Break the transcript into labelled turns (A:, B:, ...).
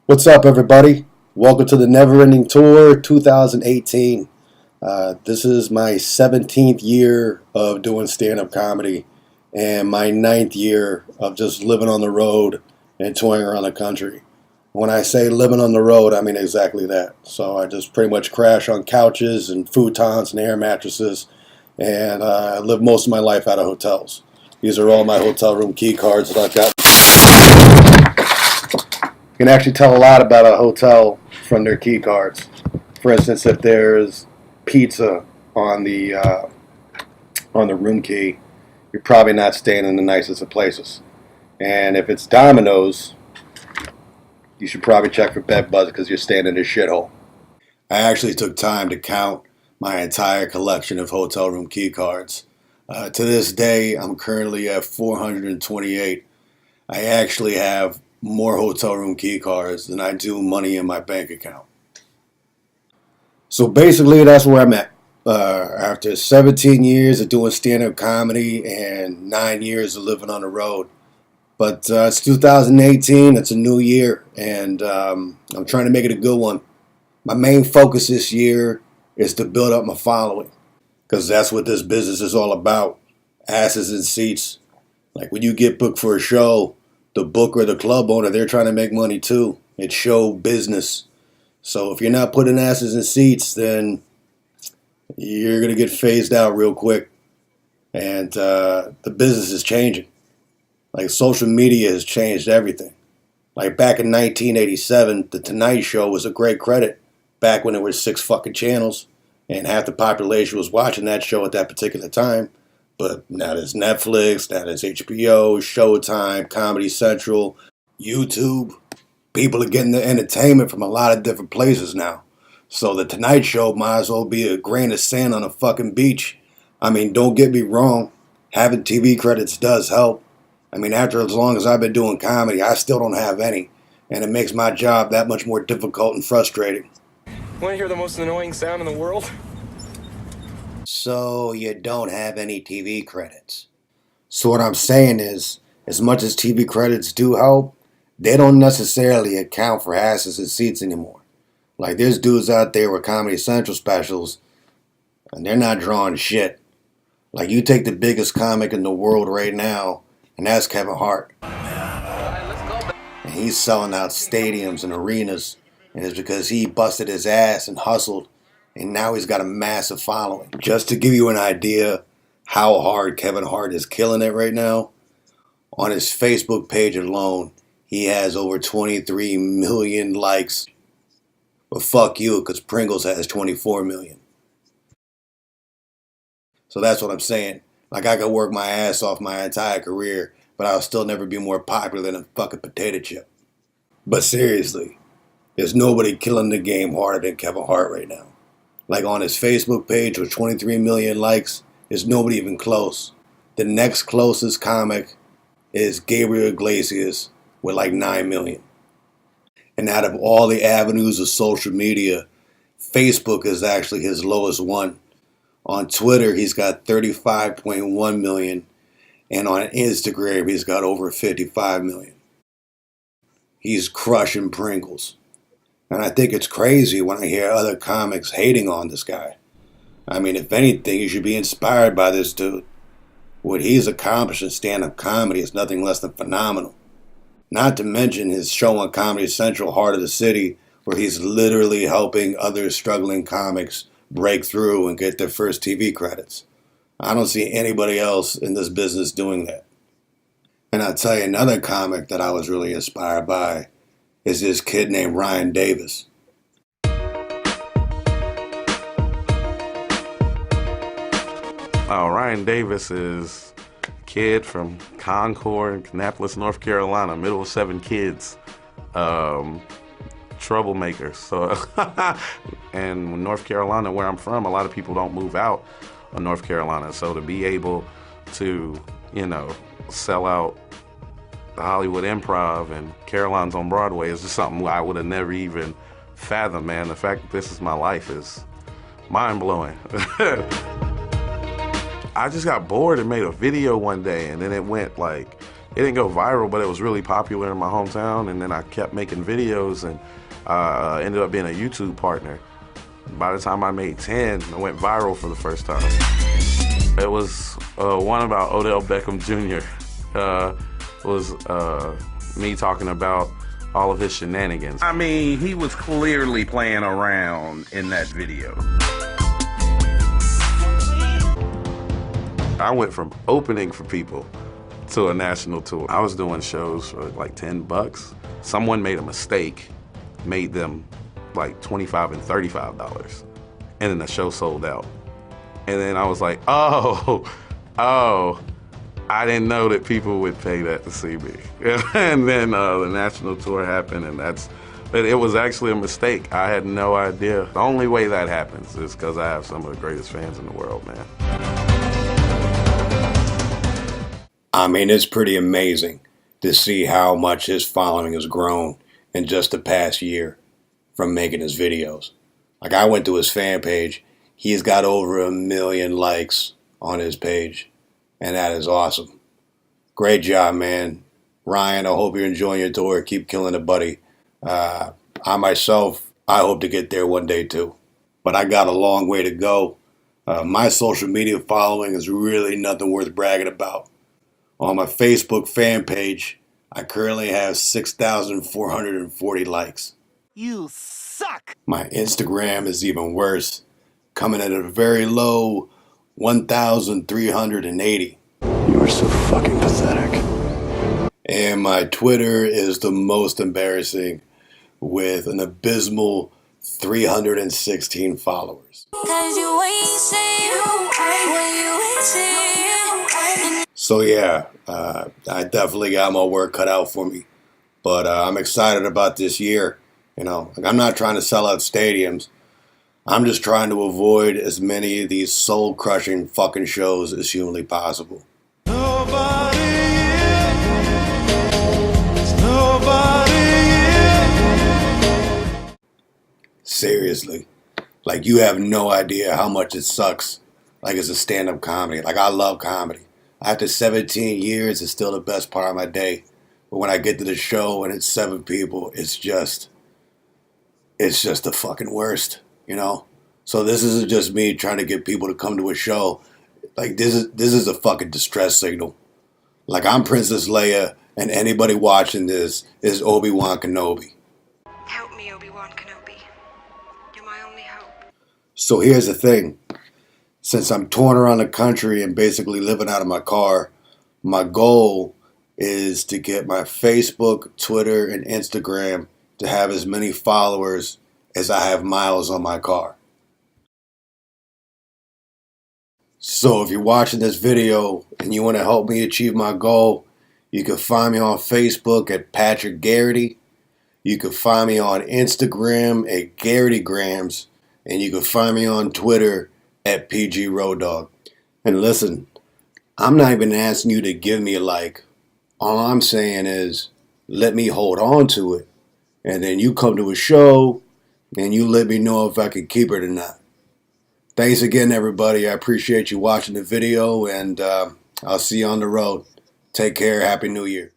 A: What's up, everybody? Welcome to the Never Ending Tour 2018. This is my 17th year of doing stand-up comedy and my 9th year of just living on the road and touring around the country. When I say living on the road, I mean exactly that. So I just pretty much crash on couches and futons and air mattresses, and I live most of my life out of hotels. These are all my hotel room key cards that I've got. You can actually tell a lot about a hotel from their key cards. For instance, if there's pizza on the room key, you're probably not staying in the nicest of places. And if it's Domino's, you should probably check for bed bugs because you're staying in a shithole. I actually took time to count my entire collection of hotel room key cards. To this day, I'm currently at 428. I actually have more hotel room key cards than I do money in my bank account. So basically, that's where I'm at. After 17 years of doing stand-up comedy and 9 years of living on the road. But it's 2018, it's a new year, and I'm trying to make it a good one. My main focus this year is to build up my following, because that's what this business is all about. Asses in seats. Like when you get booked for a show, the booker, the club owner, they're trying to make money too. It's show business. So if you're not putting asses in seats, then you're going to get phased out real quick. And the business is changing. Like social media has changed everything. Like back in 1987, The Tonight Show was a great credit. Back when there were 6 fucking channels and half the population was watching that show at that particular time. But now there's Netflix, now there's HBO, Showtime, Comedy Central, YouTube. People are getting their entertainment from a lot of different places now. So The Tonight Show might as well be a grain of sand on a fucking beach. I mean, don't get me wrong. Having TV credits does help. I mean, after as long as I've been doing comedy, I still don't have any. And it makes my job that much more difficult and frustrating.
B: Want to hear the most annoying sound in the world?
A: So you don't have any TV credits. So what I'm saying is, as much as TV credits do help, they don't necessarily account for asses and seats anymore. Like there's dudes out there with Comedy Central specials, and they're not drawing shit. Like you take the biggest comic in the world right now, and that's Kevin Hart. And he's selling out stadiums and arenas, and it's because he busted his ass and hustled. And now he's got a massive following. Just to give you an idea how hard Kevin Hart is killing it right now, on his Facebook page alone, he has over 23 million likes. But fuck you, because Pringles has 24 million. So that's what I'm saying. Like I could work my ass off my entire career, but I'll still never be more popular than a fucking potato chip. But seriously, there's nobody killing the game harder than Kevin Hart right now. Like on his Facebook page with 23 million likes, there's nobody even close. The next closest comic is Gabriel Iglesias with like 9 million. And out of all the avenues of social media, Facebook is actually his lowest one. On Twitter, he's got 35.1 million. And on Instagram, he's got over 55 million. He's crushing Pringles. And I think it's crazy when I hear other comics hating on this guy. I mean, if anything, you should be inspired by this dude. What he's accomplished in stand-up comedy is nothing less than phenomenal. Not to mention his show on Comedy Central, Heart of the City, where he's literally helping other struggling comics break through and get their first TV credits. I don't see anybody else in this business doing that. And I'll tell you another comic that I was really inspired by is this kid named Ryan Davis.
C: Ryan Davis is a kid from Concord, Kannapolis, North Carolina, middle of 7 kids, troublemakers. So, and North Carolina, where I'm from, a lot of people don't move out of North Carolina. So to be able to, sell out the Hollywood Improv and Caroline's on Broadway is just something I would have never even fathomed, man. The fact that this is my life is mind-blowing. I just got bored and made a video one day, and then it It didn't go viral, but it was really popular in my hometown, and then I kept making videos and ended up being a YouTube partner. By the time I made 10, I went viral for the first time. It was one about Odell Beckham Jr. Was me talking about all of his shenanigans.
D: I mean, he was clearly playing around in that video.
C: I went from opening for people to a national tour. I was doing shows for like $10. Someone made a mistake, made them like $25 and $35, and then the show sold out. And then I was like, oh, I didn't know that people would pay that to see me. And then the national tour happened, and but it was actually a mistake. I had no idea. The only way that happens is because I have some of the greatest fans in the world, man.
A: I mean, it's pretty amazing to see how much his following has grown in just the past year from making his videos. Like, I went to his fan page. He's got over 1 million likes on his page, and that is awesome. Great job, man. Ryan, I hope you're enjoying your tour. Keep killing it, buddy. I myself, I hope to get there one day too. But I got a long way to go. My social media following is really nothing worth bragging about. On my Facebook fan page, I currently have 6,440 likes.
E: You suck!
A: My Instagram is even worse, coming at a very low 1,380.
F: You are so fucking pathetic.
A: And my Twitter is the most embarrassing, with an abysmal 316 followers. So yeah, I definitely got my work cut out for me. But I'm excited about this year. You know, like, I'm not trying to sell out stadiums. I'm just trying to avoid as many of these soul-crushing fucking shows as humanly possible. Seriously. Like, you have no idea how much it sucks. Like, it's a stand-up comedy. Like, I love comedy. After 17 years, it's still the best part of my day. But when I get to the show and it's 7 people, it's just the fucking worst, you know? So this isn't just me trying to get people to come to a show. Like, this is a fucking distress signal. Like, I'm Princess Leia, and anybody watching this is Obi-Wan Kenobi.
G: Help me, Obi-Wan Kenobi. You're my only hope.
A: So here's the thing. Since I'm touring around the country and basically living out of my car, my goal is to get my Facebook, Twitter, and Instagram to have as many followers as I have miles on my car. So if you're watching this video and you want to help me achieve my goal, you can find me on Facebook at Patrick Garrity. You can find me on Instagram at GarrityGrams. And you can find me on Twitter at PG Road Dog. And listen, I'm not even asking you to give me a like. All I'm saying is, let me hold on to it. And then you come to a show and you let me know if I can keep it or not. Thanks again, everybody. I appreciate you watching the video, and I'll see you on the road. Take care. Happy New Year.